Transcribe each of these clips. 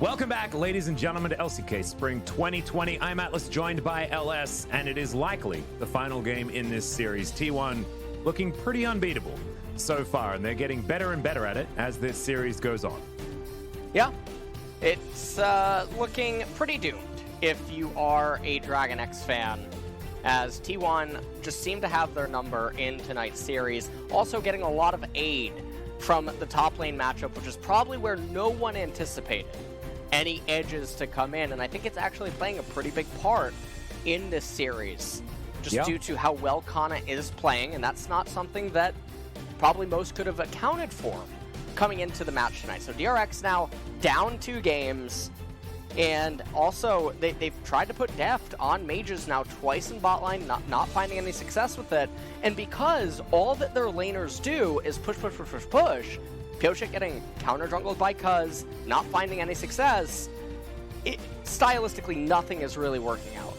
Welcome back, ladies and gentlemen, to LCK Spring 2020. I'm Atlas, joined by LS, and it is likely the final game in this series. T1 looking pretty unbeatable so far, and they're getting better and better at it as this series goes on. Yeah, it's looking pretty doomed if you are a DragonX fan, as T1 just seem to have their number in tonight's series. Also getting a lot of aid from the top lane matchup, which is probably where no one anticipated any edges to come in, and I think it's actually playing a pretty big part in this series, just due to how well Kana is playing, and that's not something that probably most could have accounted for coming into the match tonight. So DRX now down 2 games, and also they've tried to put Deft on mages now twice in bot line, not finding any success with it, and because all that their laners do is push, Pyosik getting counter jungled by Cuz, not finding any success, stylistically nothing is really working out.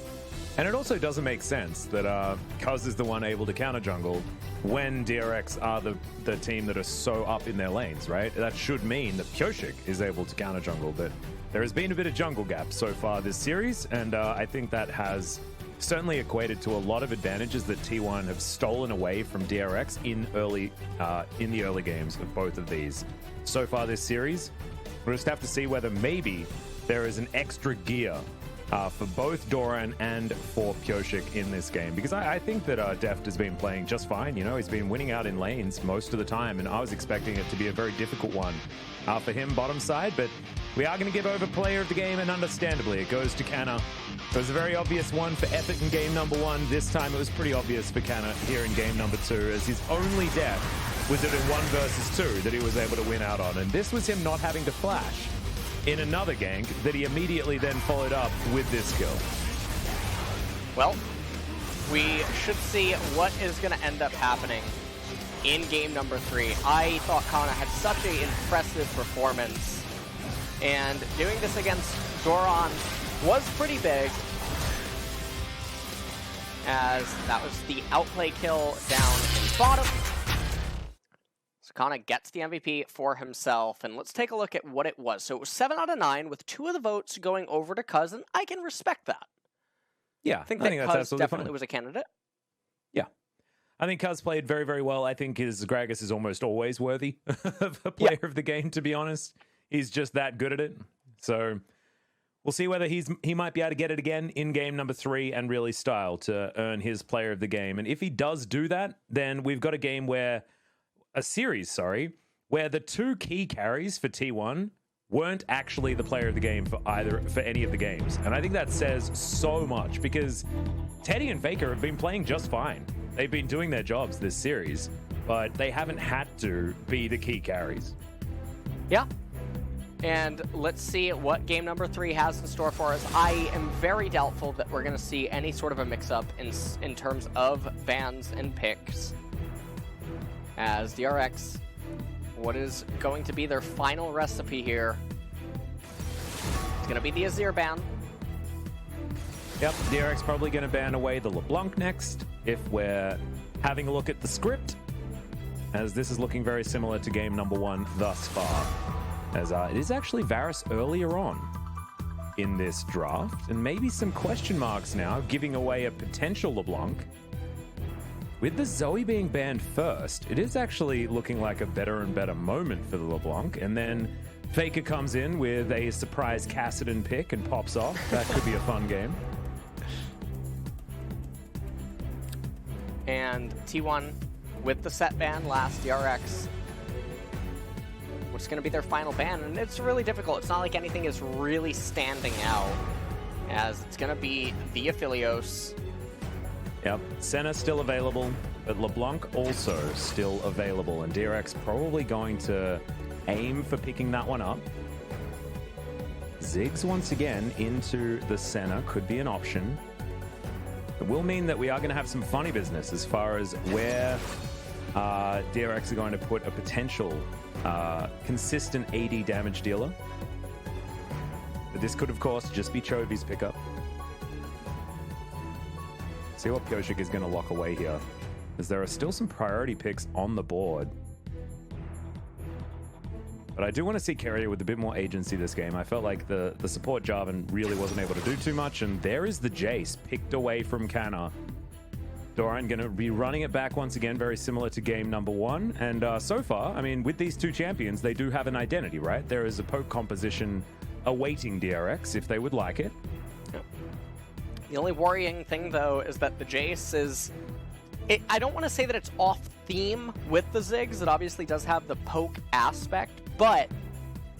And it also doesn't make sense that Cuz is the one able to counter jungle when DRX are the team that are so up in their lanes, right? That should mean that Pyosik is able to counter jungle, but there has been a bit of jungle gap so far this series, and I think that has certainly equated to a lot of advantages that T1 have stolen away from DRX in the early games of both of these. So far this series, we'll just have to see whether maybe there is an extra gear for both Doran and for Pyosik in this game, because I think that Deft has been playing just fine. You know, he's been winning out in lanes most of the time, and I was expecting it to be a very difficult one for him bottom side, but we are going to give over player of the game, and understandably it goes to Kana. It was a very obvious one for Epic in game number 1. This time it was pretty obvious for Kana here in game number 2, as his only death was it in 1 versus 2 that he was able to win out on, and this was him not having to flash in another gank that he immediately then followed up with this kill. Well, we should see what is going to end up happening in game number 3. I thought Kana had such an impressive performance, and doing this against Doran was pretty big, as that was the outplay kill down in bottom. So Kana gets the MVP for himself, and let's take a look at what it was. So it was 7 out of 9, with 2 of the votes going over to Cuz, and I can respect that. Yeah, I think that's Cuz absolutely definitely fine. was a candidate. Yeah. I think Cuz played very, very well. I think his Gragas is almost always worthy of a player of the game, to be honest. He's just that good at it. So we'll see whether he might be able to get it again in game number 3 and really style to earn his player of the game. And if he does do that, then we've got a series, where the 2 key carries for T1 weren't actually the player of the game for any of the games. And I think that says so much, because Teddy and Faker have been playing just fine. They've been doing their jobs this series, but they haven't had to be the key carries. Yeah. And let's see what game number 3 has in store for us. I am very doubtful that we're going to see any sort of a mix-up in terms of bans and picks, as DRX, what is going to be their final recipe here? It's going to be the Azir ban. Yep, DRX probably going to ban away the LeBlanc next, if we're having a look at the script, as this is looking very similar to game number 1 thus far. As it is actually Varus earlier on in this draft, and maybe some question marks now, giving away a potential LeBlanc. With the Zoe being banned first, it is actually looking like a better and better moment for the LeBlanc, and then Faker comes in with a surprise Kassadin pick and pops off. That could be a fun game. And T1 with the set ban last, DRX, what's going to be their final ban, and it's really difficult. It's not like anything is really standing out, as it's going to be the Aphelios. Yep, Senna still available, but LeBlanc also still available, and DRX probably going to aim for picking that one up. Ziggs once again into the Senna could be an option. It will mean that we are going to have some funny business as far as where DRX are going to put a potential consistent AD damage dealer. But this could, of course, just be Chovy's pickup. See what Pyosik is going to lock away here, as there are still some priority picks on the board. But I do want to see Keria with a bit more agency this game. I felt like the support Jarvan really wasn't able to do too much, and there is the Jace picked away from Canna. Doran going to be running it back once again, very similar to game number 1. And so far, I mean, with these two champions, they do have an identity, right? There is a poke composition awaiting DRX if they would like it. Yep. The only worrying thing, though, is that the Jace is... I don't want to say that it's off theme with the Ziggs. It obviously does have the poke aspect, but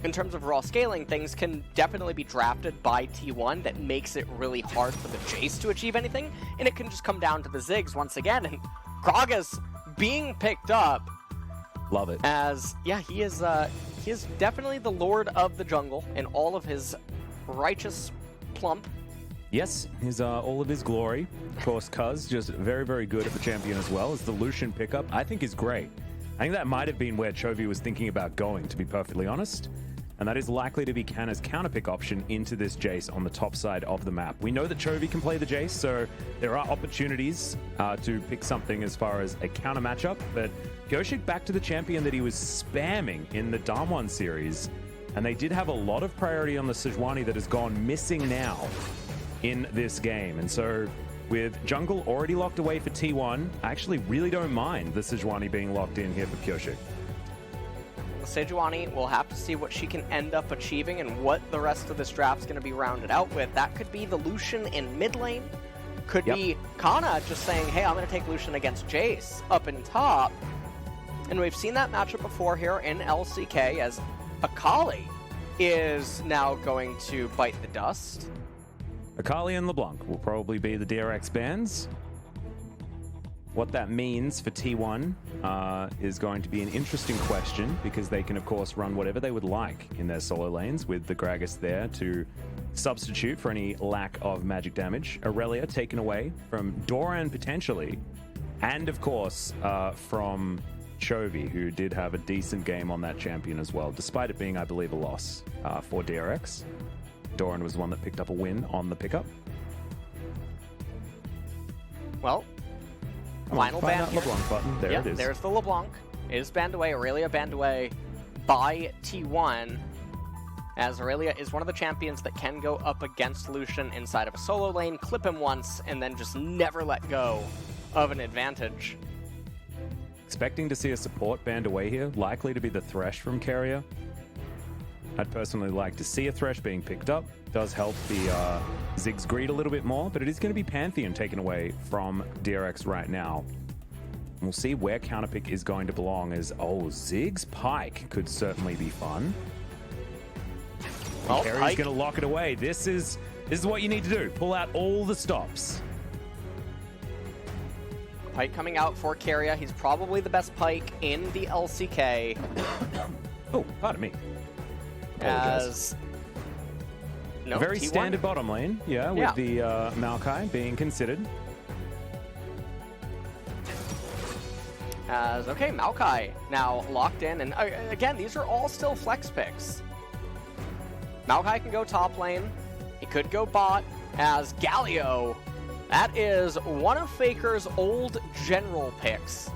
in terms of raw scaling, things can definitely be drafted by T1 that makes it really hard for the Jace to achieve anything, and it can just come down to the Ziggs once again, and Gragas being picked up. Love it. As, yeah, he is definitely the lord of the jungle in all of his righteous plump. Yes, his all of his glory. Of course, Cuz just very, very good at the champion as well. As the Lucian pickup, I think is great. I think that might have been where Chovy was thinking about going, to be perfectly honest. And that is likely to be Canna's counterpick option into this Jace on the top side of the map. We know that Chovy can play the Jace, so there are opportunities to pick something as far as a counter matchup. But Goshik back to the champion that he was spamming in the Damwon series. And they did have a lot of priority on the Sejuani that has gone missing now in this game. And so with jungle already locked away for T1, I actually really don't mind the Sejuani being locked in here for Pyoshik. Sejuani will have to see what she can end up achieving and what the rest of this draft's going to be rounded out with. That could be the Lucian in mid lane. Could be Kana just saying, hey, I'm going to take Lucian against Jace up in top. And we've seen that matchup before here in LCK as Akali is now going to bite the dust. Akali and LeBlanc will probably be the DRX bans. What that means for T1 is going to be an interesting question, because they can, of course, run whatever they would like in their solo lanes with the Gragas there to substitute for any lack of magic damage. Aurelia taken away from Doran potentially, and of course from Chovy, who did have a decent game on that champion as well, despite it being, I believe, a loss for DRX. Doran was the one that picked up a win on the pickup. Well, final ban here. LeBlanc button. There it is. There's the LeBlanc. It is banned away. Aurelia banned away by T1, as Aurelia is one of the champions that can go up against Lucian inside of a solo lane, clip him once, and then just never let go of an advantage. Expecting to see a support banned away here, likely to be the Thresh from Keria. I'd personally like to see a Thresh being picked up. Does help the Ziggs greed a little bit more, but it is going to be Pantheon taken away from DRX right now. We'll see where counterpick is going to belong, as, Ziggs Pike could certainly be fun. Well, Keria's going to lock it away. This is what you need to do. Pull out all the stops. Pike coming out for Keria. He's probably the best Pike in the LCK. Oh, pardon me. As no, very T1? standard bottom lane, with the Maokai being considered. Okay, Maokai now locked in, and again, these are all still flex picks. Maokai can go top lane. He could go bot as Galio. That is one of Faker's old general picks.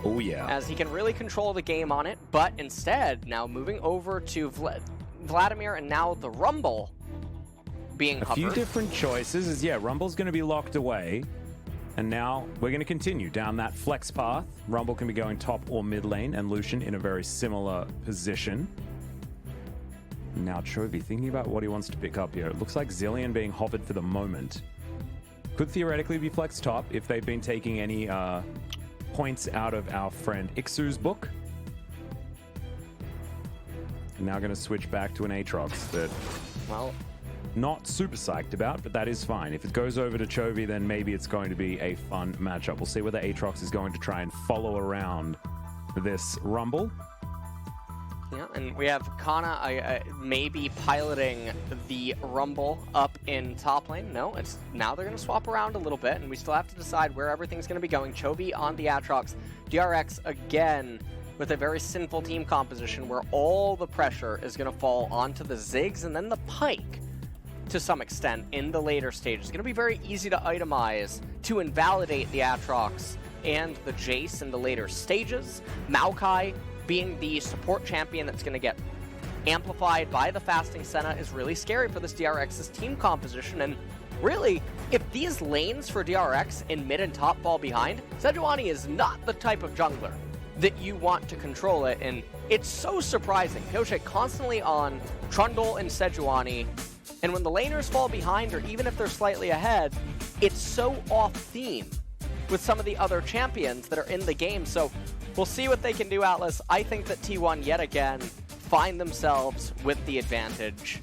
Oh, yeah. As he can really control the game on it, but instead, now moving over to Vladimir and now the Rumble being hovered. A few different choices is, Rumble's going to be locked away. And now we're going to continue down that flex path. Rumble can be going top or mid lane, and Lucian in a very similar position. Now Chovy thinking about what he wants to pick up here. It looks like Zillion being hovered for the moment. Could theoretically be flex top if they've been taking any points out of our friend Ixu's book. Now going to switch back to an Aatrox that, well, not super psyched about, but that is fine. If it goes over to Chovy, then maybe it's going to be a fun matchup. We'll see whether Aatrox is going to try and follow around this Rumble. Yeah, and we have Kana maybe piloting the Rumble up in top lane. No, it's now they're going to swap around a little bit, and we still have to decide where everything's going to be going. Chovy on the Aatrox. DRX again with a very sinful team composition where all the pressure is going to fall onto the Ziggs and then the Pike to some extent in the later stages. It's going to be very easy to itemize to invalidate the Aatrox and the Jace in the later stages. Maokai being the support champion that's going to get amplified by the fasting Senna is really scary for this DRX's team composition. And really, if these lanes for DRX in mid and top fall behind, Sejuani is not the type of jungler that you want to control it. And it's so surprising. Pioche constantly on Trundle and Sejuani, and when the laners fall behind, or even if they're slightly ahead, it's so off-theme with some of the other champions that are in the game. So we'll see what they can do, Atlas. I think that T1 yet again find themselves with the advantage.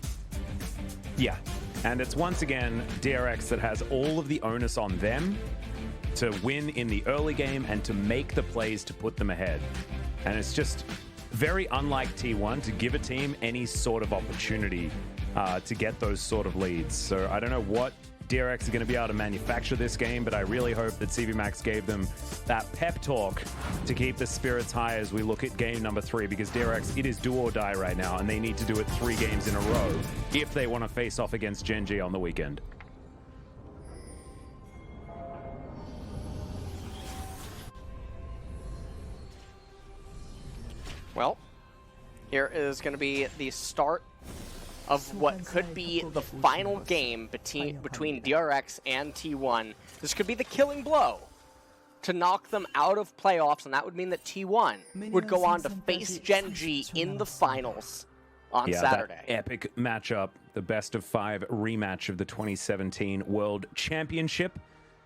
Yeah, and it's once again DRX that has all of the onus on them to win in the early game and to make the plays to put them ahead. And it's just very unlike T1 to give a team any sort of opportunity to get those sort of leads. So I don't know what DRX is going to be able to manufacture this game, but I really hope that CV Max gave them that pep talk to keep the spirits high as we look at game number 3, because DRX, it is do or die right now, and they need to do it 3 games in a row if they want to face off against Gen G on the weekend. Well, here is going to be the start of what could be the final game between DRX and T1. This could be the killing blow to knock them out of playoffs, and that would mean that T1 would go on to face Gen G in the finals on Saturday. That epic matchup, the best of 5 rematch of the 2017 World Championship,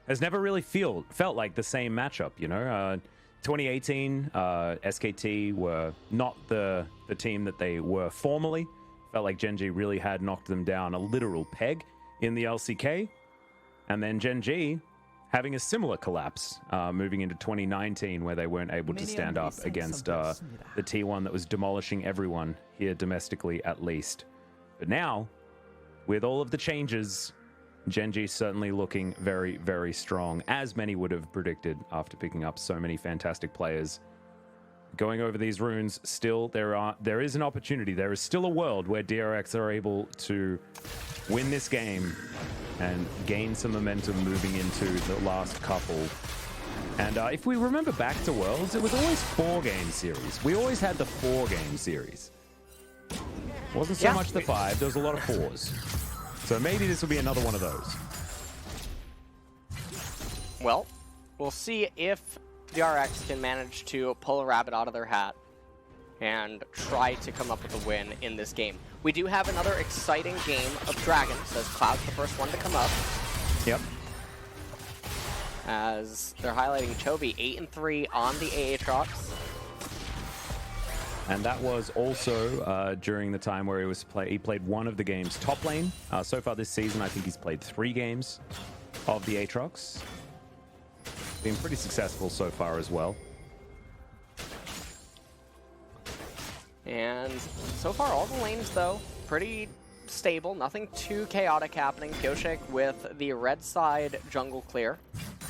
has never really felt like the same matchup, you know? 2018, SKT were not the team that they were formerly. Felt like Gen G really had knocked them down a literal peg in the LCK. And then Gen G having a similar collapse moving into 2019, where they weren't able to stand up against the T1 that was demolishing everyone here domestically at least. But now, with all of the changes, Gen G certainly looking very, very strong, as many would have predicted after picking up so many fantastic players. Going over these runes, still there is an opportunity. There is still a world where DRX are able to win this game and gain some momentum moving into the last couple. And if we remember back to Worlds, it was always 4-game series. We always had the 4-game series. It wasn't so much the 5, there was a lot of 4s. So maybe this will be another one of those. Well, we'll see if DRX can manage to pull a rabbit out of their hat and try to come up with a win in this game. We do have another exciting game of Dragons, as Cloud's the first one to come up. Yep. As they're highlighting Chovy 8-3 on the Aatrox. And that was also during the time where he played one of the games top lane. So far this season, I think he's played 3 games of the Aatrox. Been pretty successful so far as well. And so far, all the lanes, though, pretty stable. Nothing too chaotic happening. Pioche with the red side jungle clear.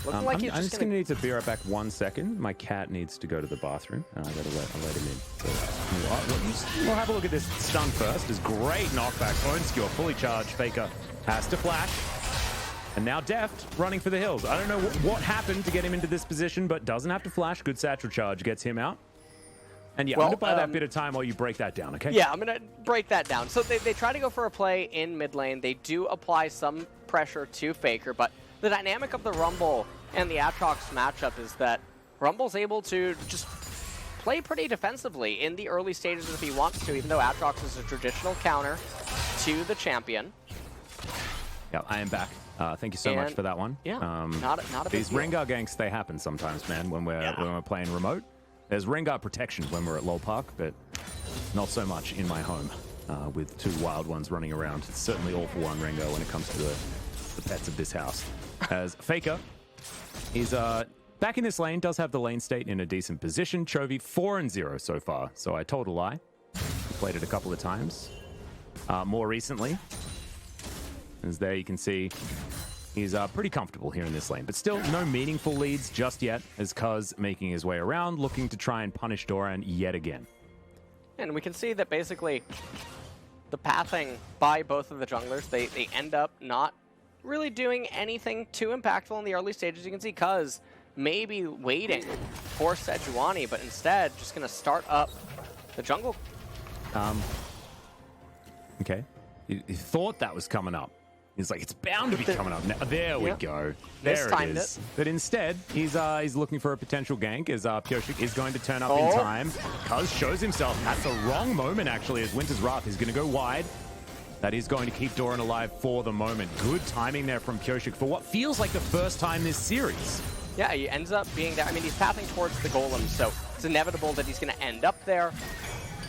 Looking like he's I'm just going to need to be right back 1 second. My cat needs to go to the bathroom. And I'll let him in. So, we'll have a look at this stun first. This great knockback. Phone skewer, fully charged. Faker has to flash. And now Deft running for the hills. I don't know what happened to get him into this position, but doesn't have to flash. Good satchel charge gets him out. And yeah, I'm going to buy that bit of time while you break that down, okay? Yeah, I'm going to break that down. So they try to go for a play in mid lane. They do apply some pressure to Faker, but the dynamic of the Rumble and the Aatrox matchup is that Rumble's able to just play pretty defensively in the early stages if he wants to, even though Aatrox is a traditional counter to the champion. Yeah, I am back. Thank you so much for that one. Yeah, not a big These deal. Rengar ganks, they happen sometimes, man, when we're playing remote. There's Rengar protection when we're at Lowell Park, but not so much in my home with 2 wild ones running around. It's certainly all for one Rengar when it comes to the pets of this house. As Faker is back in this lane, does have the lane state in a decent position. Chovy 4-0 so far, so I told a lie. He played it a couple of times. More recently, as there you can see, he's pretty comfortable here in this lane, but still no meaningful leads just yet, as Cuz making his way around, looking to try and punish Doran yet again. And we can see that basically the pathing by both of the junglers, they end up not really doing anything too impactful in the early stages. You can see Cuz maybe waiting for Sejuani, but instead just going to start up the jungle. Okay. He thought that was coming up. He's like, it's bound to be coming up now. There we go. There it is. But instead, he's looking for a potential gank as Pyosik is going to turn up in time. Cuz shows himself at the wrong moment, actually, as Winter's Wrath is going to go wide. That is going to keep Doran alive for the moment. Good timing there from Pyosik for what feels like the first time this series. Yeah, he ends up being there. I mean, he's pathing towards the golem, so it's inevitable that he's going to end up there.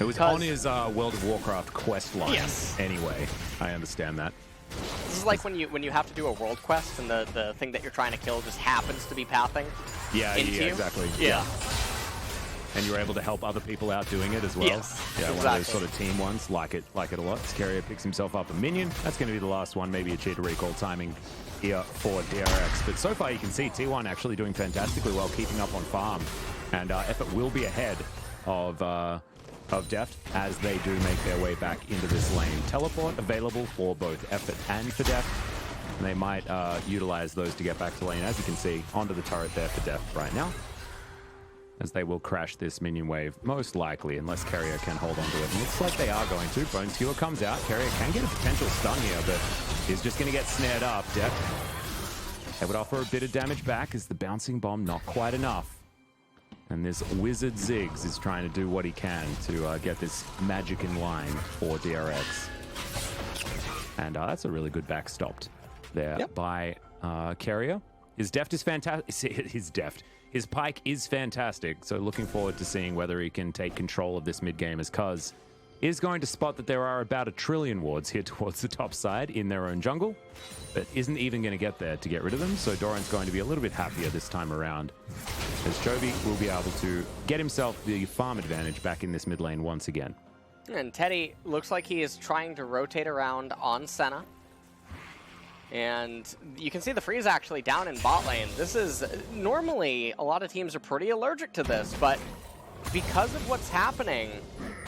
It was on his World of Warcraft quest line. Yes. Anyway, I understand that. This is like when you have to do a world quest and the thing that you're trying to kill just happens to be pathing. Yeah, into you. Exactly. Yeah. And you're able to help other people out doing it as well. Yes, yeah, exactly. One of those sort of team ones, like it a lot. Carrier picks himself up a minion. That's going to be the last one. Maybe a cheater recall timing here for DRX. But so far you can see T1 actually doing fantastically well, keeping up on farm. And Effort will be ahead of Deft as they do make their way back into this lane. Teleport available for both Effort and for Deft. And they might utilize those to get back to lane, as you can see, onto the turret there for Deft right now. As they will crash this minion wave, most likely, unless Carrier can hold on to it. And looks like they are going to. Bone Skewer comes out. Carrier can get a potential stun here, but he's just going to get snared up. Deft, they would offer a bit of damage back as the bouncing bomb not quite enough. And this Wizard Ziggs is trying to do what he can to get this magic in line for DRX. And that's a really good back stopped there by Carrier. His Deft is fantastic. His Pike is fantastic, so looking forward to seeing whether he can take control of this mid-game, as Cuz is going to spot that there are about 1 trillion wards here towards the top side in their own jungle, but isn't even going to get there to get rid of them, so Doran's going to be a little bit happier this time around, as Chovy will be able to get himself the farm advantage back in this mid lane once again. And Teddy looks like he is trying to rotate around on Senna. And you can see the freeze actually down in bot lane. This is, normally a lot of teams are pretty allergic to this, but because of what's happening,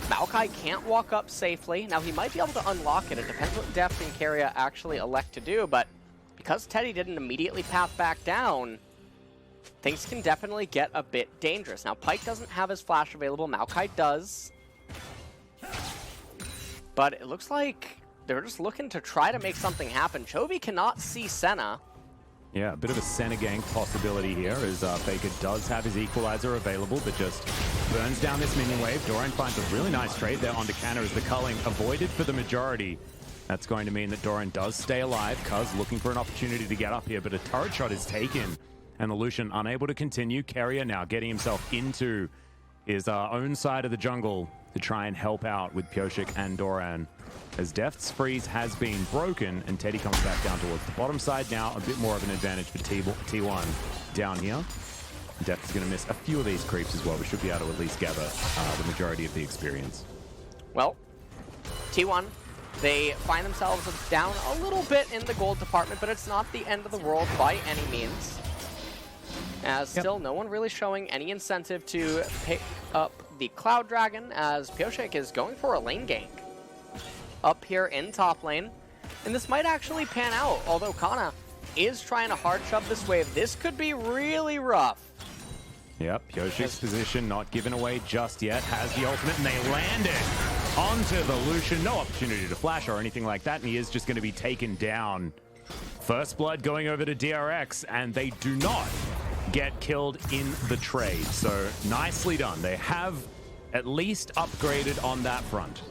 Maokai can't walk up safely. Now he might be able to unlock it. It depends what Deft and Carrier actually elect to do, but because Teddy didn't immediately path back down, things can definitely get a bit dangerous. Now Pike doesn't have his flash available, Maokai does. But it looks like they're just looking to try to make something happen. Chovy cannot see Senna. Yeah, a bit of a Senna gank possibility here, as Faker does have his equalizer available, but just burns down this minion wave. Doran finds a really nice trade there onto Canna as the culling avoided for the majority. That's going to mean that Doran does stay alive. Cuz looking for an opportunity to get up here, but a turret shot is taken, and the Lucian unable to continue. Carrier now getting himself into his own side of the jungle to try and help out with Pyosik and Doran, as Deft's freeze has been broken, and Teddy comes back down towards the bottom side now. A bit more of an advantage for T1 down here. Deft is going to miss a few of these creeps as well, but should be able to at least gather the majority of the experience. Well, T1, they find themselves down a little bit in the gold department, but it's not the end of the world by any means. As still no one really showing any incentive to pick up the Cloud Dragon, as Pyosik is going for a lane gank up here in top lane. And this might actually pan out, although Kana is trying to hard shove this wave. This could be really rough. Yep, Pyosik's position not given away just yet. Has the ultimate, and they land it onto the Lucian. No opportunity to flash or anything like that, and he is just going to be taken down. First blood going over to DRX, and they do not get killed in the trade. So nicely done. They have at least upgraded on that front.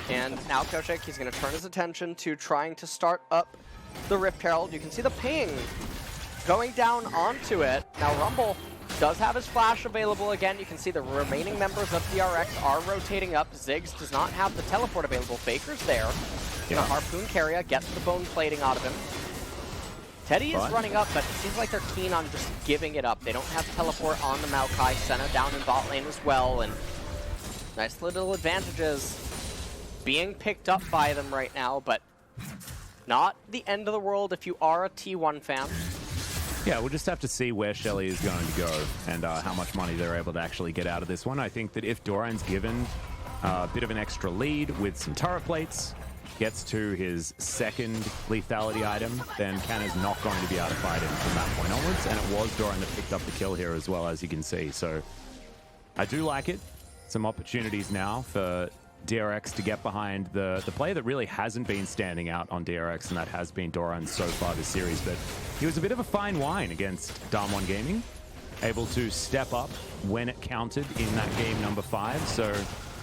And now Pyosik, he's going to turn his attention to trying to start up the Rift Herald. You can see the ping going down onto it. Now Rumble does have his flash available again. You can see the remaining members of DRX are rotating up. Ziggs does not have the teleport available. Faker's there. Gonna harpoon Carrier, gets the bone plating out of him. Teddy is running up, but it seems like they're keen on just giving it up. They don't have teleport on the Maokai. Senna down in bot lane as well, and nice little advantages being picked up by them right now, but not the end of the world if you are a T1 fan. Yeah, we'll just have to see where Shelly is going to go and how much money they're able to actually get out of this one. I think that if Doran's given a bit of an extra lead with some turret plates, gets to his second lethality item, then Canna's not going to be able to fight him from that point onwards. And it was Doran that picked up the kill here as well, as you can see. So I do like it. Some opportunities now for DRX to get behind the player that really hasn't been standing out on DRX, and that has been Doran so far this series. But he was a bit of a fine wine against Damwon Gaming, able to step up when it counted in that game number 5. So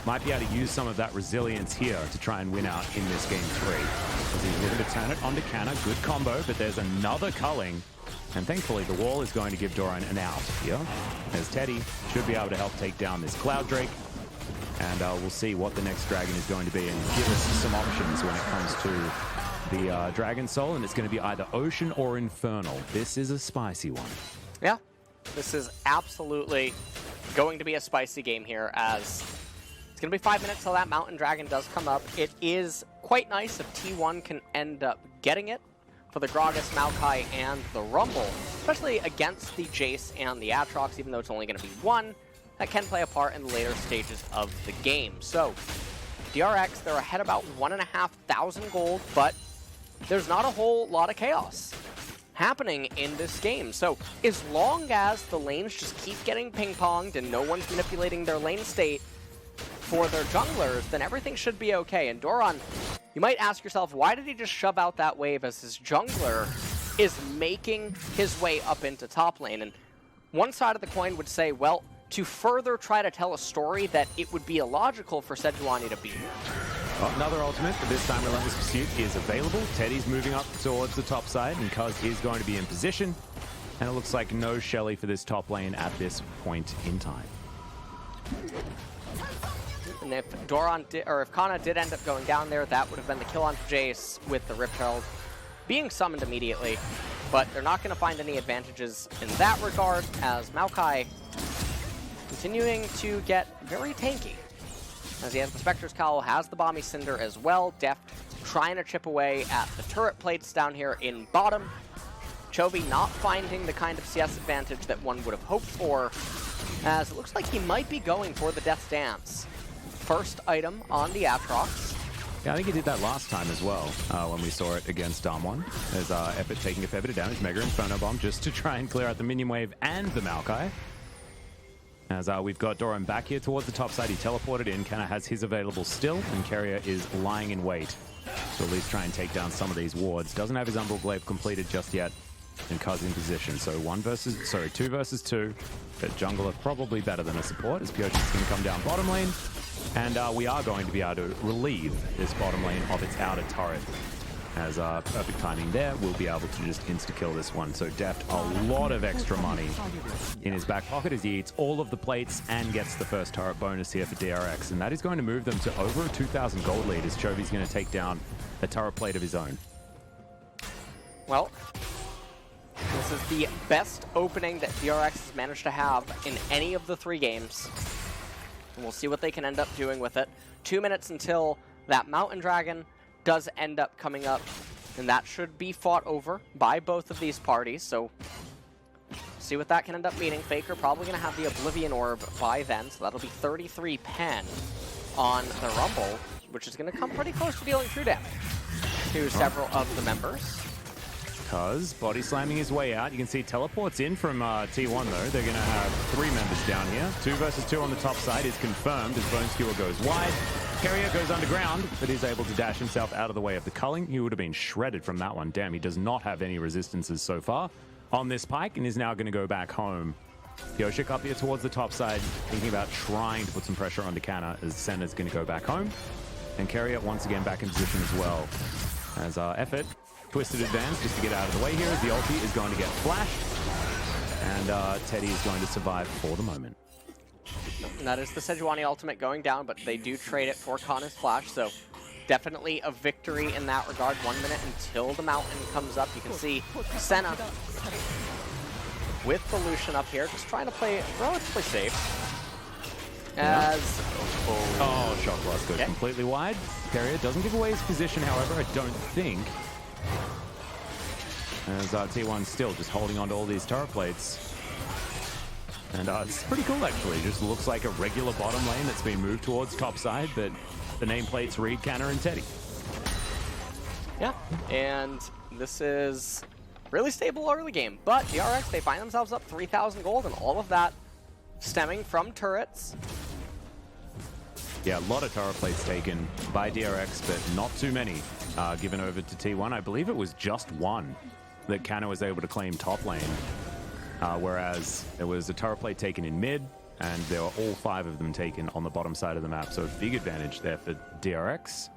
might be able to use some of that resilience here to try and win out in this game 3. As he's looking to turn it onto Canna. Good combo, but there's another culling. And thankfully, the wall is going to give Doran an out here, as Teddy should be able to help take down this Cloud Drake. And we'll see what the next dragon is going to be and give us some options when it comes to the Dragon Soul. And it's going to be either Ocean or Infernal. This is a spicy one. Yeah, this is absolutely going to be a spicy game here, as it's going to be 5 minutes till that Mountain Dragon does come up. It is quite nice if T1 can end up getting it for the Gragas, Maokai, and the Rumble, especially against the Jace and the Aatrox, even though it's only going to be one. That can play a part in the later stages of the game. So, DRX, they're ahead about 1,500 gold, but there's not a whole lot of chaos happening in this game. So, as long as the lanes just keep getting ping-ponged and no one's manipulating their lane state for their junglers, then everything should be okay. And Doran, you might ask yourself, why did he just shove out that wave as his jungler is making his way up into top lane? And one side of the coin would say, well, to further try to tell a story that it would be illogical for Sejuani to be here. Another ultimate, but this time Relentless Pursuit is available. Teddy's moving up towards the top side, and Cuz is going to be in position. And it looks like no Shelly for this top lane at this point in time. And if Doran or if Kana did end up going down there, that would have been the kill on Jace with the Rip Herald being summoned immediately. But they're not going to find any advantages in that regard, as Maokai continuing to get very tanky. As he has the Spectre's Cowl, has the Bomby Cinder as well. Deft trying to chip away at the turret plates down here in bottom. Chovy not finding the kind of CS advantage that one would have hoped for, as it looks like he might be going for the Death Dance. First item on the Aatrox. Yeah, I think he did that last time as well, when we saw it against Damwon. There's Effort taking a fair bit of damage, Mega Inferno Bomb, just to try and clear out the minion wave and the Maokai. As we've got Doran back here towards the top side, he teleported in. Canna has his available still, and Keria is lying in wait to at least try and take down some of these wards. Doesn't have his Umbral Glaive completed just yet, and Cuz in position. So 2 versus 2, but jungle are probably better than a support, as Pyoshik's going to come down bottom lane. And we are going to be able to relieve this bottom lane of its outer turret. As perfect timing there, we'll be able to just insta-kill this one. So Deft, a lot of extra money in his back pocket as he eats all of the plates and gets the first turret bonus here for DRX. And that is going to move them to over a 2,000 gold lead, as Chovy's going to take down a turret plate of his own. Well, this is the best opening that DRX has managed to have in any of the 3 games. And we'll see what they can end up doing with it. 2 minutes until that Mountain Dragon does end up coming up, and that should be fought over by both of these parties, so see what that can end up meaning. Faker probably going to have the Oblivion Orb by then, so that'll be 33 pen on the Rumble, which is going to come pretty close to dealing true damage to several of the members. Cuz body slamming his way out. You can see teleports in from T1 though. They're going to have 3 members down here. 2 versus 2 on the top side is confirmed as Bone Skewer goes wide. Keria goes underground, but he's able to dash himself out of the way of the culling. He would have been shredded from that one. Damn, he does not have any resistances so far on this pike, and is now going to go back home. Pyoshik up here towards the top side, thinking about trying to put some pressure onto Canna, as Senna's going to go back home. And Keria once again back in position as well. As Effort, twisted advance just to get out of the way here, as the ulti is going to get flashed. And Teddy is going to survive for the moment. And that is the Sejuani ultimate going down, but they do trade it for Kana's flash, so definitely a victory in that regard. 1 minute until the mountain comes up. You can see Senna with the Lucian up here, just trying to play relatively safe. As... Oh, Shock Blast goes completely wide. Keria doesn't give away his position, however, I don't think. As T1 still just holding on to all these turret plates. And it's pretty cool, actually. Just looks like a regular bottom lane that's been moved towards top side, but the nameplates read Canna and Teddy. Yeah, and this is really stable early game. But DRX, they find themselves up 3,000 gold, and all of that stemming from turrets. Yeah, a lot of turret plates taken by DRX, but not too many given over to T1. I believe it was just one that Canna was able to claim top lane, whereas there was a turret plate taken in mid, and there were all 5 of them taken on the bottom side of the map. So a big advantage there for DRX.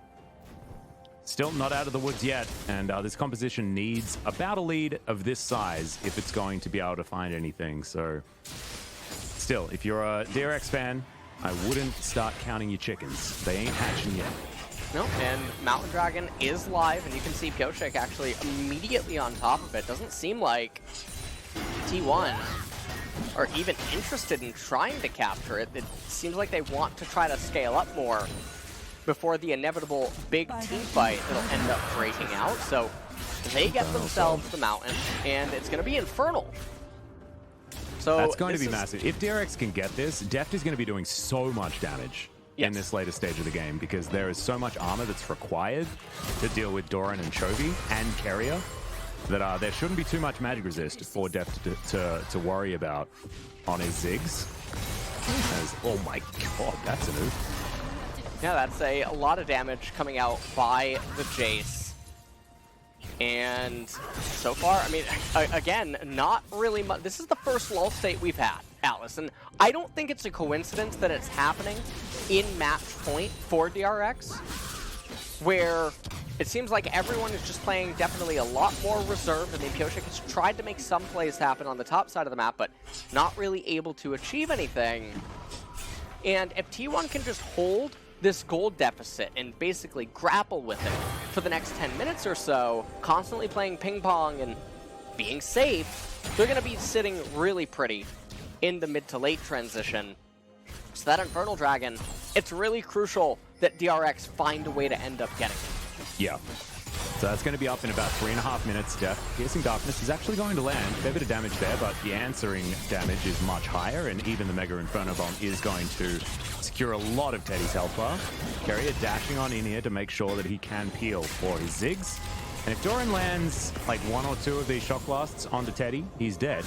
Still not out of the woods yet, and this composition needs about a lead of this size if it's going to be able to find anything. So still, if you're a DRX fan, I wouldn't start counting your chickens. They ain't hatching yet. No, and Mountain Dragon is live, and you can see Pyoshik actually immediately on top of it. Doesn't seem like T1 are even interested in trying to capture it. It seems like they want to try to scale up more before the inevitable big team fight that'll end up breaking out. So they get themselves the mountain, and it's going to be Infernal. So that's going to be massive. If DRX can get this, Deft is going to be doing so much damage in this later stage of the game, because there is so much armor that's required to deal with Doran and Chovy and Carrier that there shouldn't be too much magic resist for Deft to worry about on his Ziggs. Oh my god, that's a move. Yeah, that's a lot of damage coming out by the Jace. And so far, I mean, again, not really much. This is the first lull state we've had, Atlas, and I don't think it's a coincidence that it's happening in match point for DRX, where it seems like everyone is just playing definitely a lot more reserved. I mean, Pyoshik has tried to make some plays happen on the top side of the map, but not really able to achieve anything. And if T1 can just hold this gold deficit and basically grapple with it for the next 10 minutes or so, constantly playing ping pong and being safe, they're going to be sitting really pretty in the mid to late transition. So that Infernal Dragon, it's really crucial that DRX find a way to end up getting it. Yeah. So that's going to be up in about 3.5 minutes. Deft. Piercing Darkness is actually going to land. A fair bit of damage there, but the answering damage is much higher, and even the Mega Inferno Bomb is going to secure a lot of Teddy's health bar. Carrier dashing on in here to make sure that he can peel for his Ziggs. And if Doran lands like 1 or 2 of these shock blasts onto Teddy, he's dead.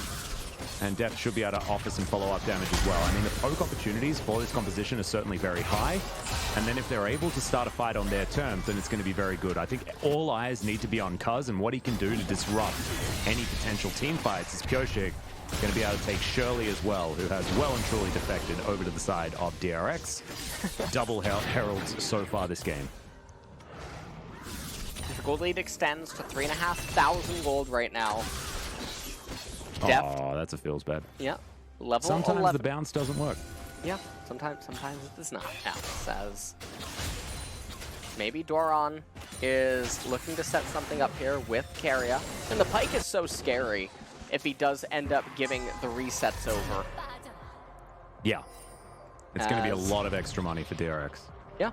And Deft should be able to offer some follow-up damage as well. I mean, the poke opportunities for this composition are certainly very high. And then if they're able to start a fight on their terms, then it's going to be very good. I think all eyes need to be on Cuz and what he can do to disrupt any potential team fights. Is Pyoshik going to be able to take Shirley as well, who has well and truly defected over to the side of DRX. Double heralds so far this game. The gold lead extends to 3,500 gold right now. Deft. Oh, that's a feels bad. Yeah. Level Sometimes 11. the bounce doesn't work. Yeah, sometimes it does not. Alex says maybe Doran is looking to set something up here with Carrier. And the Pike is so scary if he does end up giving the resets over. Yeah. It's going to be a lot of extra money for DRX. Yeah.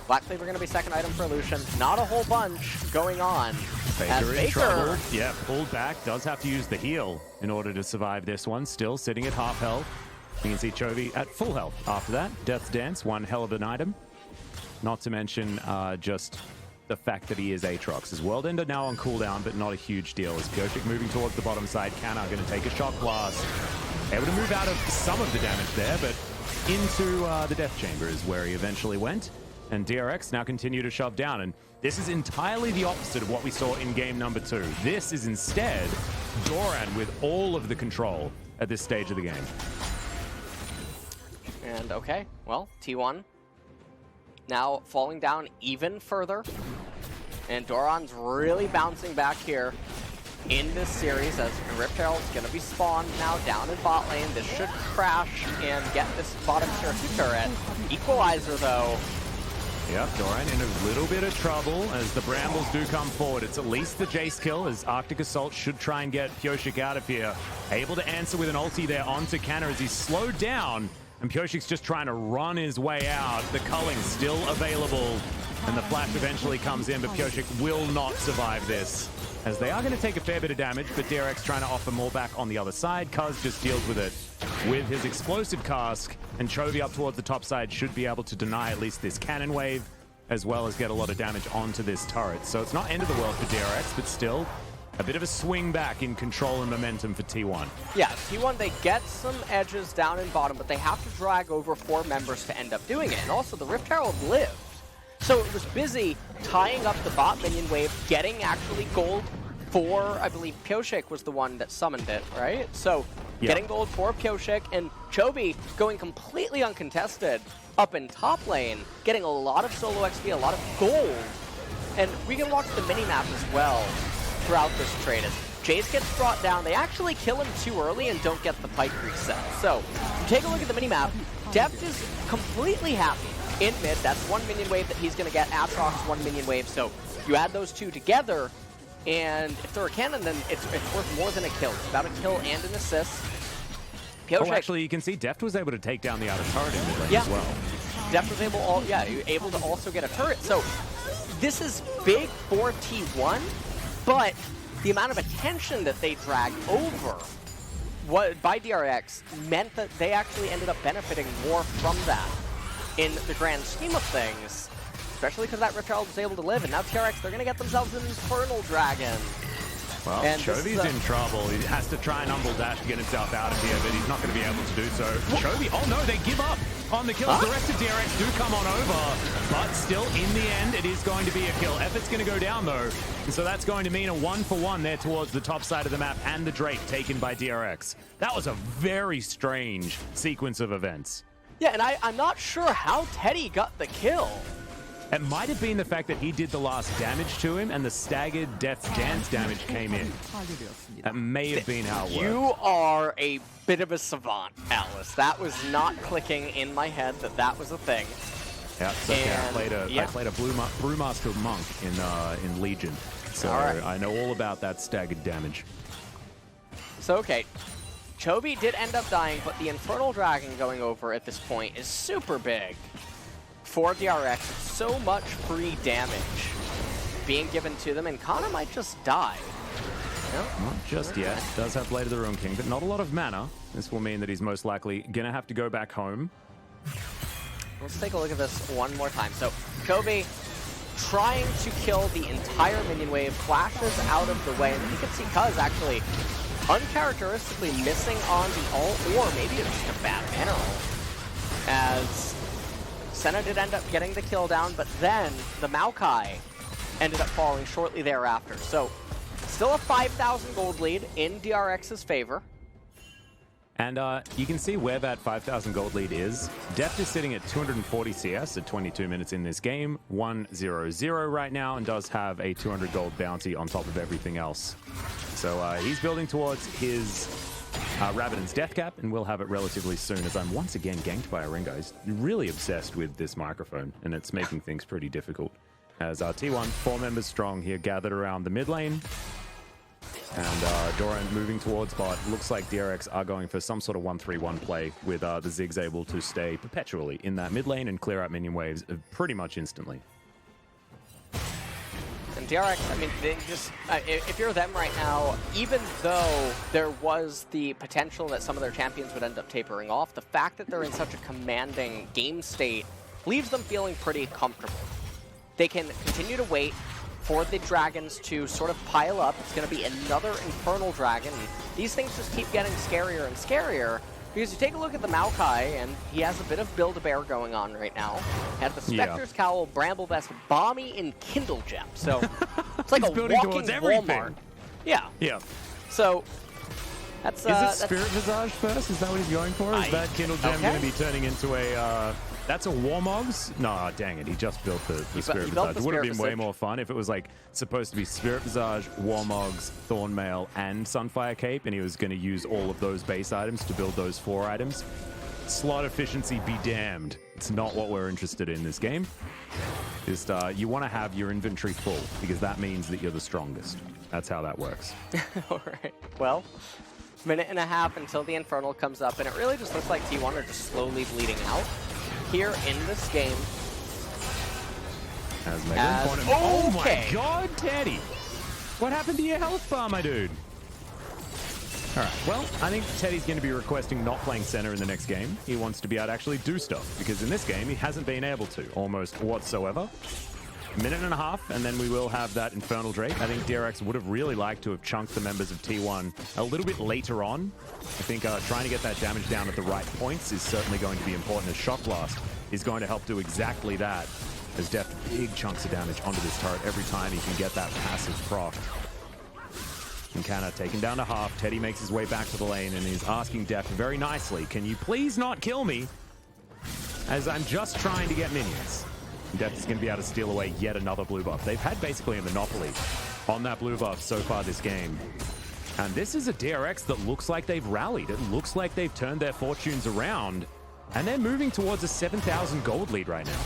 Black Cleaver going to be second item for Lucian. Not a whole bunch going on. Faker in trouble. Yeah, pulled back. Does have to use the heal in order to survive this one. Still sitting at half health. You can see Chovy at full health after that. Death's Dance, one hell of an item. Not to mention just the fact that he is Aatrox. His World Ender now on cooldown, but not a huge deal. As Pyoshik moving towards the bottom side. Canna going to take a shock blast. Able to move out of some of the damage there, but into the Death Chamber is where he eventually went. And DRX now continue to shove down. And this is entirely the opposite of what we saw in game number 2. This is instead Doran with all of the control at this stage of the game. And okay, well, T1 now falling down even further. And Doran's really bouncing back here in this series as Rift Herald's going to be spawned now down in bot lane. This should crash and get this bottom tier 2 turret. Equalizer, though. Yep, Doran in a little bit of trouble as the Brambles do come forward. It's at least the Jace kill as Arctic Assault should try and get Pyoshik out of here. Able to answer with an ulti there onto Canna as he's slowed down. And Pyoshik's just trying to run his way out. The culling still available. And the flash eventually comes in, but Pyoshik will not survive this. As they are going to take a fair bit of damage, but DRX trying to offer more back on the other side. Cuz just deals with it with his explosive cask. And Chovy up towards the top side should be able to deny at least this cannon wave. as well as get a lot of damage onto this turret. So it's not end of the world for DRX, but still a bit of a swing back in control and momentum for T1. Yeah, T1, they get some edges down in bottom, but they have to drag over 4 members to end up doing it. And also, the Rift Herald lived. So it was busy tying up the bot minion wave, getting actually gold for, I believe, Pioshik was the one that summoned it, right? So getting gold for Pioshik, and Chovy going completely uncontested up in top lane, getting a lot of solo XP, a lot of gold. And we can watch the mini-map as well throughout this trade. As Jace gets brought down, they actually kill him too early and don't get the pike reset. So, take a look at the mini-map. Deft is completely happy in mid. That's 1 minion wave that he's going to get. Atrox 1 minion wave. So, you add those 2 together, and if they're a cannon, then it's worth more than a kill. It's about a kill and an assist. Oh, actually, you can see Deft was able to take down the outer turret in mid lane as well. Deft was able to also get a turret. So this is big for T1, but the amount of attention that they dragged over by DRX meant that they actually ended up benefiting more from that in the grand scheme of things, especially because that Rift Herald was able to live, and now DRX, they're going to get themselves an Infernal Dragon. Well, Chovy's in trouble. He has to try and humble dash to get himself out of here, but he's not going to be able to do so. Chovy, oh no, they give up on the kills. The rest of DRX do come on over, but still, in the end, it is going to be a kill. Effort's going to go down, though, and so that's going to mean a 1-for-1 there towards the top side of the map, and the Drake taken by DRX. That was a very strange sequence of events. Yeah, and I'm not sure how Teddy got the kill. It might have been the fact that he did the last damage to him and the staggered Death's Dance damage came in. That may have been how it worked. You are a bit of a savant, Atlas. That was not clicking in my head that was a thing. Yeah, it's okay. I played a Brewmaster Monk in Legion, so I know all about that staggered damage. So, okay. Chovy did end up dying, but the Infernal Dragon going over at this point is super big. For DRX, so much free damage being given to them, and Kana might just die. Nope. Not just yet. Does have Blade of the Ruin King, but not a lot of mana. This will mean that he's most likely going to have to go back home. Let's take a look at this one more time. So, Chovy trying to kill the entire minion wave, flashes out of the way, and you can see Cuz actually uncharacteristically missing on the ult, or maybe it's just a bad mana roll, as Senna did end up getting the kill down, but then the Maokai ended up falling shortly thereafter. So, still a 5,000 gold lead in DRX's favor. And you can see where that 5,000 gold lead is. Deft is sitting at 240 CS at 22 minutes in this game, 1-0-0 right now, and does have a 200 gold bounty on top of everything else. So he's building towards his Rabbidan's death cap, and we'll have it relatively soon, as I'm once again ganked by a Ringo. He's really obsessed with this microphone, and it's making things pretty difficult. As T1, 4 members strong here, gathered around the mid lane. And Doran moving towards bot. Looks like DRX are going for some sort of 1-3-1 play, with the Ziggs able to stay perpetually in that mid lane and clear out minion waves pretty much instantly. And DRX, I mean, they just, if you're them right now, even though there was the potential that some of their champions would end up tapering off, the fact that they're in such a commanding game state leaves them feeling pretty comfortable. They can continue to wait for the dragons to sort of pile up. It's going to be another Infernal Dragon. And these things just keep getting scarier and scarier, because you take a look at the Maokai, and he has a bit of Build-A-Bear going on right now. Had the Spectre's Cowl, Bramble Vest, Bommy, and Kindle Gem. So it's like a walking Walmart. Yeah. Yeah. So that's... Is it Spirit Visage first? Is that what he's going for? Is that Kindle Gem going to be turning into a... That's a Warmogs? No, dang it. He just built the Spirit Visage. It would have been way more fun if it was like supposed to be Spirit Visage, Warmogs, Thornmail, and Sunfire Cape, and he was going to use all of those base items to build those 4 items. Slot efficiency be damned. It's not what we're interested in this game. Just, you want to have your inventory full, because that means that you're the strongest. That's how that works. All right. Well, minute and a half until the Infernal comes up, and it really just looks like T1 are just slowly bleeding out here in this game. Oh my god, Teddy! What happened to your health bar, my dude? All right, well, I think Teddy's going to be requesting not playing center in the next game. He wants to be able to actually do stuff, because in this game, he hasn't been able to, almost whatsoever. Minute and a half, and then we will have that Infernal Drake. I think DRX would have really liked to have chunked the members of T1 a little bit later on. I think trying to get that damage down at the right points is certainly going to be important, as Shock Blast is going to help do exactly that. As Deft big chunks of damage onto this turret every time he can get that passive proc. And Canna taken down to half. Teddy makes his way back to the lane and he's asking Deft very nicely, can you please not kill me? As I'm just trying to get minions. And Deft is going to be able to steal away yet another blue buff. They've had basically a monopoly on that blue buff so far this game. And this is a DRX that looks like they've rallied. It looks like they've turned their fortunes around. And they're moving towards a 7,000 gold lead right now.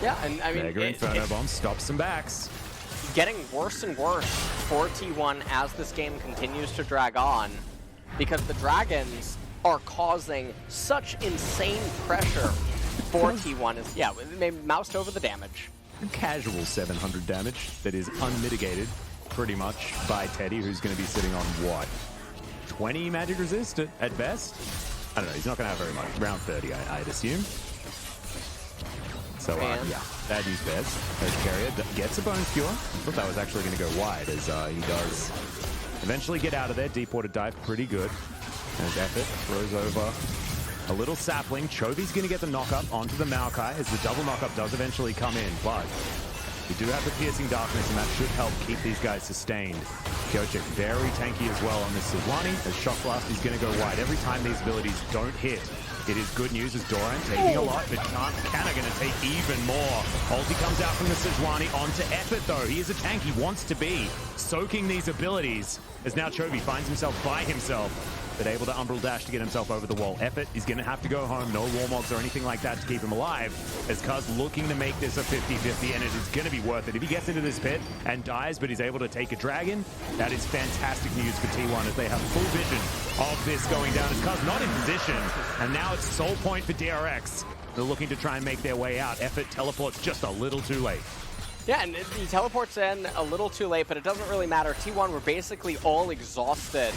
Yeah, and I mean, Mega Inferno Bomb stops some backs. Getting worse and worse for T1 as this game continues to drag on, because the Dragons are causing such insane pressure for T1. They moused over the damage. Casual 700 damage that is unmitigated pretty much by Teddy, who's going to be sitting on what, 20 magic resist at best? I don't know, he's not going to have very much, around 30 I'd assume. So yeah, bad news bears. As Carrier gets a Bone Cure. I thought that was actually going to go wide, as he does eventually get out of there. Deep water dive, pretty good. As Effort throws over a little sapling. Chovy's going to get the knock-up onto the Maokai, as the double knock-up does eventually come in, but we do have the Piercing Darkness, and that should help keep these guys sustained. Kyochik very tanky as well on this Sejuani, as Shock Blast is going to go wide. Every time these abilities don't hit, it is good news as Doran taking a lot, but Canna going to take even more. Ulti comes out from the Sejuani onto Effort, though. He is a tank. He wants to be soaking these abilities, as now Chovy finds himself by himself, but able to Umbral Dash to get himself over the wall. Effort is going to have to go home. No Warmogs or anything like that to keep him alive, as Cuz looking to make this a 50-50, and it is going to be worth it. If he gets into this pit and dies, but he's able to take a dragon, that is fantastic news for T1, as they have full vision of this going down. As Cuz not in position, and now it's soul point for DRX. They're looking to try and make their way out. Effort teleports just a little too late. Yeah, and he teleports in a little too late, but it doesn't really matter. T1 were basically all exhausted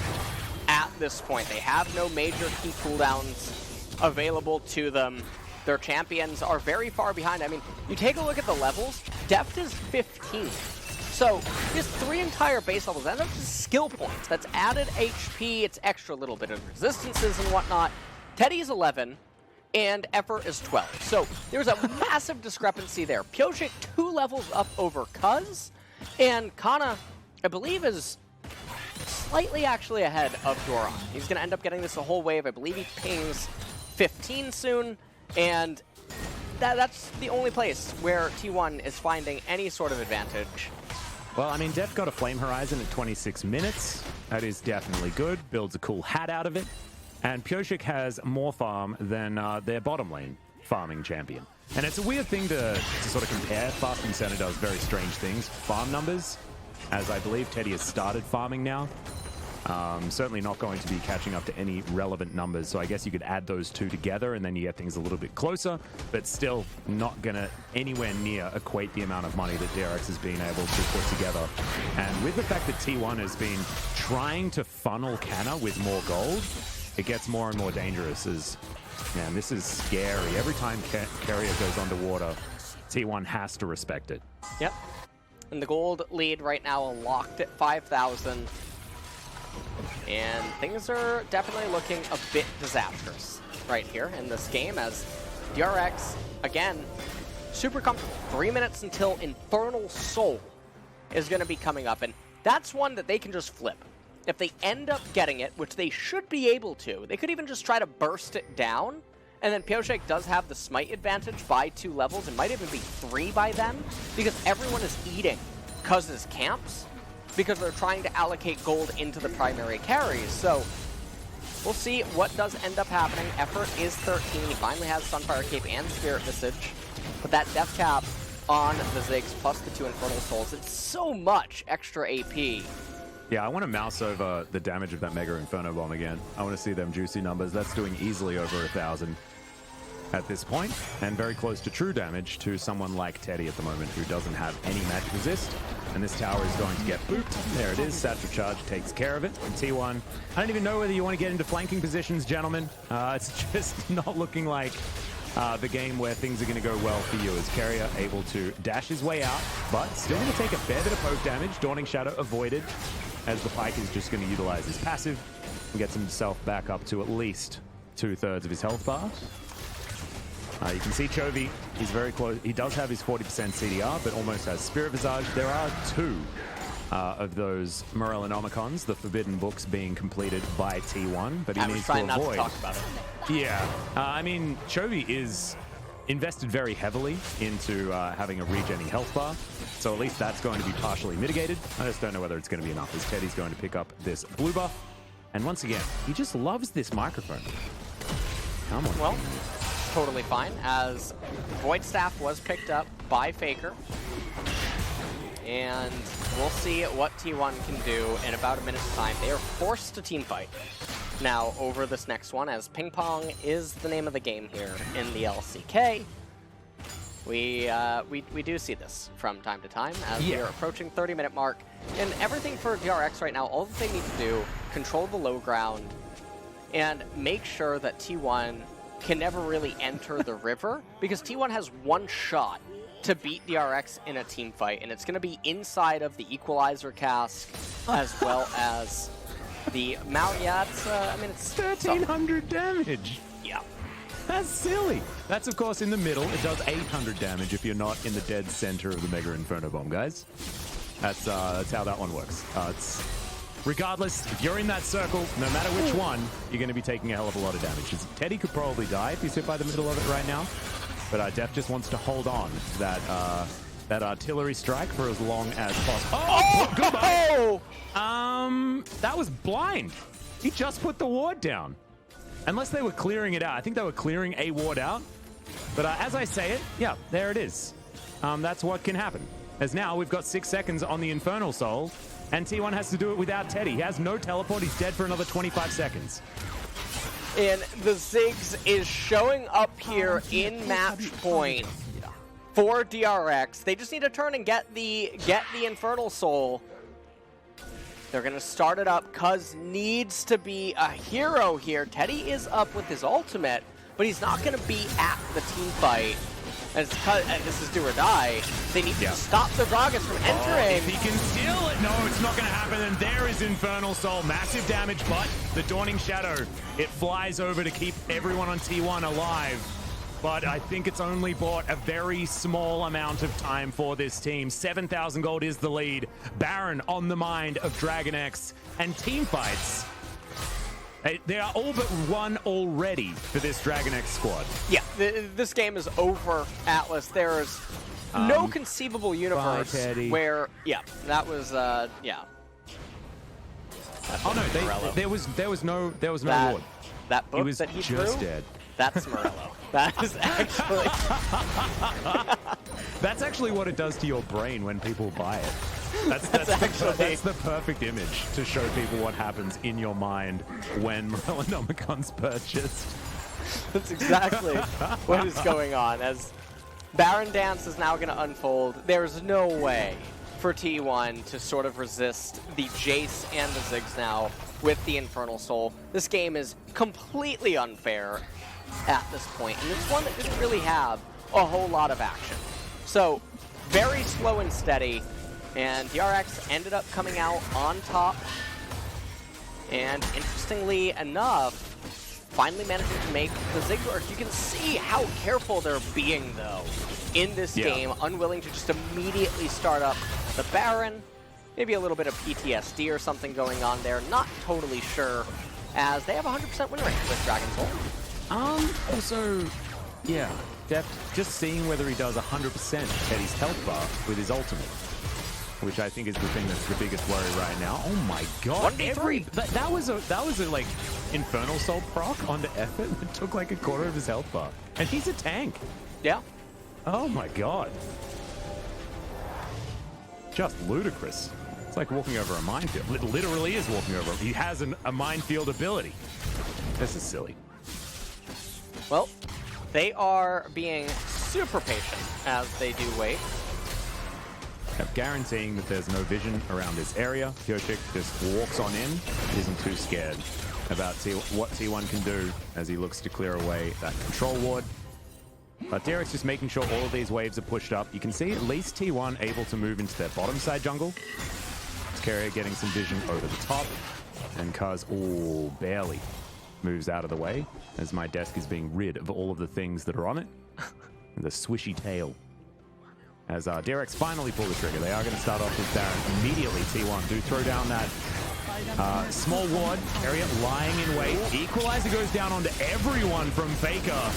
at this point. They have no major key cooldowns available to them. Their champions are very far behind. I mean, you take a look at the levels, Deft is 15. So, just 3 entire base levels, and that's just skill points. That's added HP, it's extra little bit of resistances and whatnot. Teddy's 11, and Effort is 12. So, there's a massive discrepancy there. Pyoshik 2 levels up over Cuz, and Kana, I believe, is slightly actually ahead of Doran. He's going to end up getting this a whole wave. I believe he pings 15 soon, and that's the only place where T1 is finding any sort of advantage. Well, I mean, Deft got a Flame Horizon at 26 minutes. That is definitely good. Builds a cool hat out of it. And Pyoshik has more farm than their bottom lane farming champion. And it's a weird thing to sort of compare. Fasting Center does very strange things. Farm numbers, as I believe Teddy has started farming now. Certainly not going to be catching up to any relevant numbers, so I guess you could add those two together and then you get things a little bit closer, but still not going to anywhere near equate the amount of money that DRX has been able to put together. And with the fact that T1 has been trying to funnel Canna with more gold, it gets more and more dangerous. As, man, this is scary. Every time Carrier goes underwater, T1 has to respect it. Yep. And the gold lead right now locked at 5,000. And things are definitely looking a bit disastrous right here in this game, as DRX, again, super comfortable. 3 minutes until Infernal Soul is going to be coming up, and that's one that they can just flip. If they end up getting it, which they should be able to, they could even just try to burst it down, and then Pyoshik does have the smite advantage by 2 levels. It might even be 3 by then, because everyone is eating Cuz's camps, because they're trying to allocate gold into the primary carries. So we'll see what does end up happening. Effort is 13. He finally has Sunfire Cape and Spirit Visage. But that death cap on the Ziggs plus the 2 Infernal Souls, it's so much extra AP. Yeah, I want to mouse over the damage of that Mega Inferno Bomb again. I want to see them juicy numbers. That's doing easily over 1,000. at this point, and very close to true damage to someone like Teddy at the moment, who doesn't have any magic resist. And this tower is going to get booped. There it is. Satchel Charge takes care of it. And T1, I don't even know whether you want to get into flanking positions, gentlemen. It's just not looking like the game where things are going to go well for you, as Carrier able to dash his way out, but still going to take a fair bit of poke damage. Dawning Shadow avoided, as the Pyke is just going to utilize his passive and gets himself back up to at least 2/3 of his health bar. You can see Chovy, he's very close. He does have his 40% CDR, but almost has Spirit Visage. There are two of those Morellonomicons, the Forbidden Books, being completed by T1, but he needs to avoid. Not to talk about it. Yeah, I mean, Chovy is invested very heavily into having a regenning health bar, so at least that's going to be partially mitigated. I just don't know whether it's going to be enough, as Teddy's going to pick up this blue buff. And once again, he just loves this microphone. Come on. Well, totally fine, as Void Staff was picked up by Faker. And we'll see what T1 can do in about a minute's time. They are forced to team fight now over this next one, as ping pong is the name of the game here in the LCK. We do see this from time to time, as we are approaching 30-minute mark. And everything for DRX right now, all that they need to do, control the low ground, and make sure that T1 can never really enter the river, because T1 has one shot to beat DRX in a team fight, and it's going to be inside of the Equalizer cask, as well as the Mount. Yeah, it's, I mean, it's 1,300 damage. Yeah. That's silly. That's, of course, in the middle. It does 800 damage if you're not in the dead center of the Mega Inferno Bomb, guys. That's how that one works. Regardless, if you're in that circle, no matter which one, you're going to be taking a hell of a lot of damage. Teddy could probably die if he's hit by the middle of it right now, but Def just wants to hold on to that artillery strike for as long as possible. Oh, goodbye! That was blind. He just put the ward down. Unless they were clearing it out. I think they were clearing a ward out. But as I say it, yeah, there it is. That's what can happen. As now we've got 6 seconds on the Infernal Soul, and T1 has to do it without Teddy. He has no teleport. He's dead for another 25 seconds. And the Ziggs is showing up here in match point for DRX. They just need to turn and get the Infernal Soul. They're going to start it up. Cuz needs to be a hero here. Teddy is up with his ultimate, but he's not going to be at the team fight. And this is do or die. They need to stop the Gragas from entering. If he can steal it, no, it's not going to happen. And there is Infernal Soul. Massive damage, but the Dawning Shadow, it flies over to keep everyone on T1 alive. But I think it's only bought a very small amount of time for this team. 7,000 gold is the lead. Baron on the mind of DragonX. And team fights, they are all but one already for this DragonX squad. Yeah, this game is over, Atlas. There's no conceivable universe where... Yeah, that was, yeah. Oh no, there was no ward. That book that he threw? Dead. That's Morello. That is actually... That's actually what it does to your brain when people buy it. That's the perfect image to show people what happens in your mind when Morellonomicon's purchased. That's exactly what is going on. As Baron Dance is now going to unfold, there's no way for T1 to sort of resist the Jace and the Ziggs now with the Infernal Soul. This game is completely unfair at this point, and it's one that didn't really have a whole lot of action. So, very slow and steady, and DRX ended up coming out on top, and interestingly enough, finally managing to make the Ziggs work. You can see how careful they're being, though, in this game, unwilling to just immediately start up the Baron. Maybe a little bit of PTSD or something going on there, not totally sure, as they have a 100% win rate with Dragon Soul. Also, yeah, just seeing whether he does 100% Teddy's health bar with his ultimate, which I think is the thing that's the biggest worry right now. Oh my god. 1v3. That was a like Infernal Soul proc onto effort that took like a quarter of his health bar. And he's a tank. Yeah. Oh my god. Just ludicrous. It's like walking over a minefield. It literally is walking over. He has a minefield ability. This is silly. Well, they are being super patient as they do wait. Guaranteeing that there's no vision around this area. Pyoshik just walks on in, isn't too scared about what T1 can do as he looks to clear away that control ward. But DRX just making sure all of these waves are pushed up. You can see at least T1 able to move into their bottom side jungle. Carrier getting some vision over the top. And Kaz, oh, barely moves out of the way as my desk is being rid of all of the things that are on it. The swishy tail. As DRX finally pull the trigger. They are going to start off with Baron immediately. T1 do throw down that small ward. Area lying in wait. Equalizer goes down onto everyone from Faker.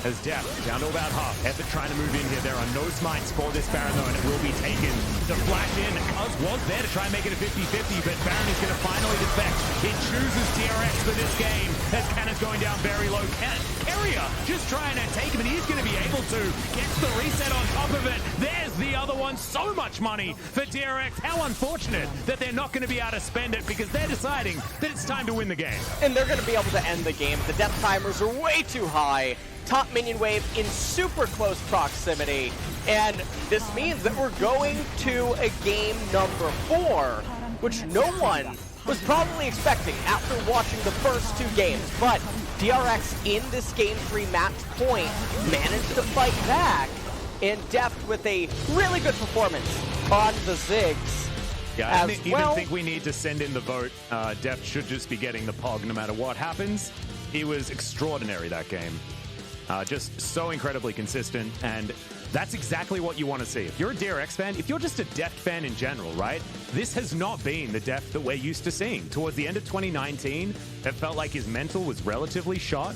As Def down to about half. Effort trying to move in here. There are no smites for this Baron though, and it will be taken. The flash in. Cuz was there to try and make it a 50-50, but Baron is going to finally defect. He chooses DRX for this game as Cannon's going down very low. Carrier just trying to take him, and he's going to be able to. Gets the reset on top of it. There's the other one. So much money for DRX. How unfortunate that they're not going to be able to spend it because they're deciding that it's time to win the game. And they're going to be able to end the game. The death timers are way too high. Top minion wave in super close proximity. And this means that we're going to a game number 4, which no one was probably expecting after watching the first 2 games. But DRX in this game 3 match point managed to fight back, and Deft with a really good performance on the Ziggs. Yeah, I even think we need to send in the vote. Deft should just be getting the POG no matter what happens. He was extraordinary that game. Just so incredibly consistent, and that's exactly what you want to see. If you're a DRX fan, if you're just a Deft fan in general, right? This has not been the Deft that we're used to seeing. Towards the end of 2019, it felt like his mental was relatively shot,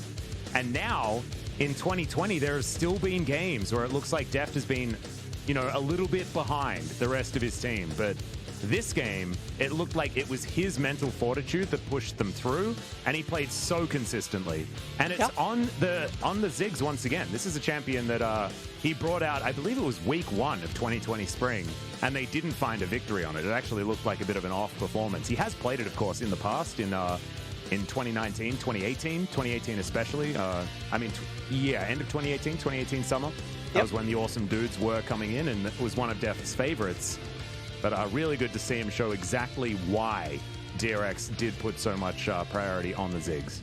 and now in 2020, there have still been games where it looks like Deft has been, you know, a little bit behind the rest of his team, but this game, it looked like it was his mental fortitude that pushed them through, and he played so consistently. And it's on the Ziggs once again. This is a champion that he brought out, I believe it was week 1 of 2020 Spring, and they didn't find a victory on it. It actually looked like a bit of an off performance. He has played it, of course, in the past, in 2019, 2018 especially. End of 2018 summer. That was when the awesome dudes were coming in, and it was one of Deft's favorites. But really good to see him show exactly why DRX did put so much priority on the Ziggs.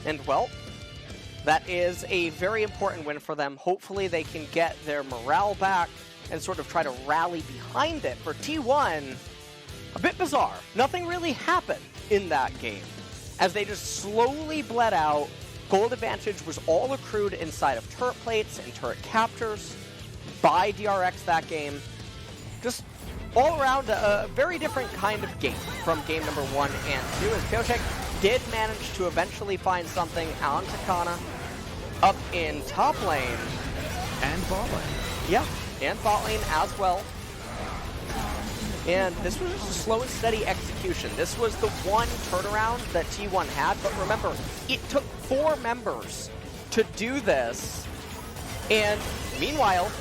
And well, that is a very important win for them. Hopefully they can get their morale back and sort of try to rally behind it. For T1, a bit bizarre. Nothing really happened in that game. As they just slowly bled out, gold advantage was all accrued inside of turret plates and turret captures by DRX that game. Just all around a very different kind of game from game number 1 and 2, as Pyoshik did manage to eventually find something on Takana up in top lane. And bot lane. Yeah, and bot lane as well. And this was just a slow and steady execution. This was the one turnaround that T1 had, but remember, it took 4 members to do this. And meanwhile,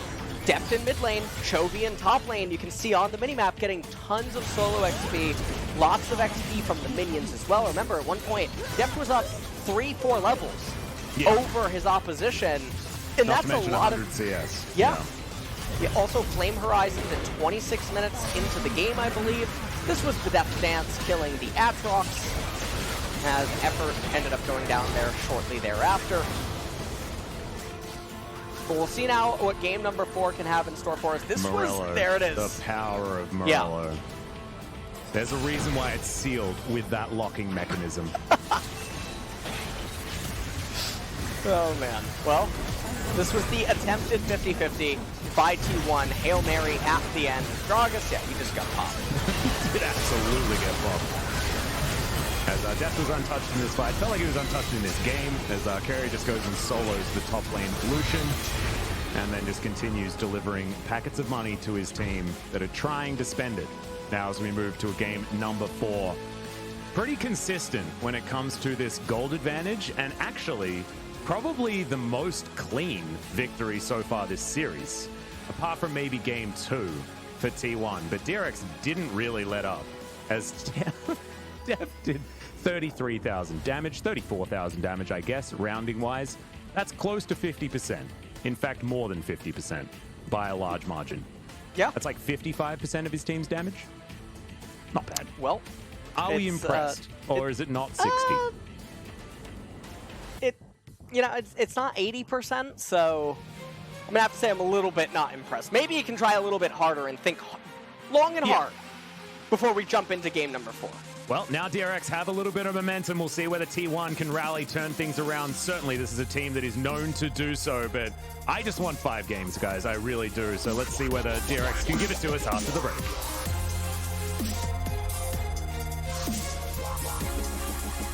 Deft in mid lane, Chovy in top lane, you can see on the minimap getting tons of solo XP, lots of XP from the minions as well. Remember, at one point, Deft was up 3-4 levels over his opposition, and Not that's a lot of CS. Yeah. Also, Flame Horizons at 26 minutes into the game, I believe. This was the Deft Dance killing the Aatrox, as Effort ended up going down there shortly thereafter. But we'll see now what game number 4 can have in store for us. There it is. The power of Morello. Yeah. There's a reason why it's sealed with that locking mechanism. Oh, man. Well, this was the attempted 50-50 by T1. Hail Mary at the end. DRX, yeah, he just got popped. Did absolutely get popped. As Deft was untouched in this fight, felt like he was untouched in this game, as Carrier just goes and solos the top lane Lucian, and then just continues delivering packets of money to his team that are trying to spend it. Now as we move to a game number 4, pretty consistent when it comes to this gold advantage, and actually probably the most clean victory so far this series, apart from maybe game 2 for T1. But DRX didn't really let up, as Deft did 33,000 damage, 34,000 damage, I guess, rounding-wise. That's close to 50%. In fact, more than 50% by a large margin. Yeah. That's like 55% of his team's damage. Not bad. Well, are we impressed, or is it not 60? It's not 80%, so I'm gonna have to say I'm a little bit not impressed. Maybe you can try a little bit harder and think long and hard before we jump into game number 4. Well, now DRX have a little bit of momentum. We'll see whether T1 can rally, turn things around. Certainly, this is a team that is known to do so, but I just want 5 games, guys. I really do. So let's see whether DRX can give it to us after the break.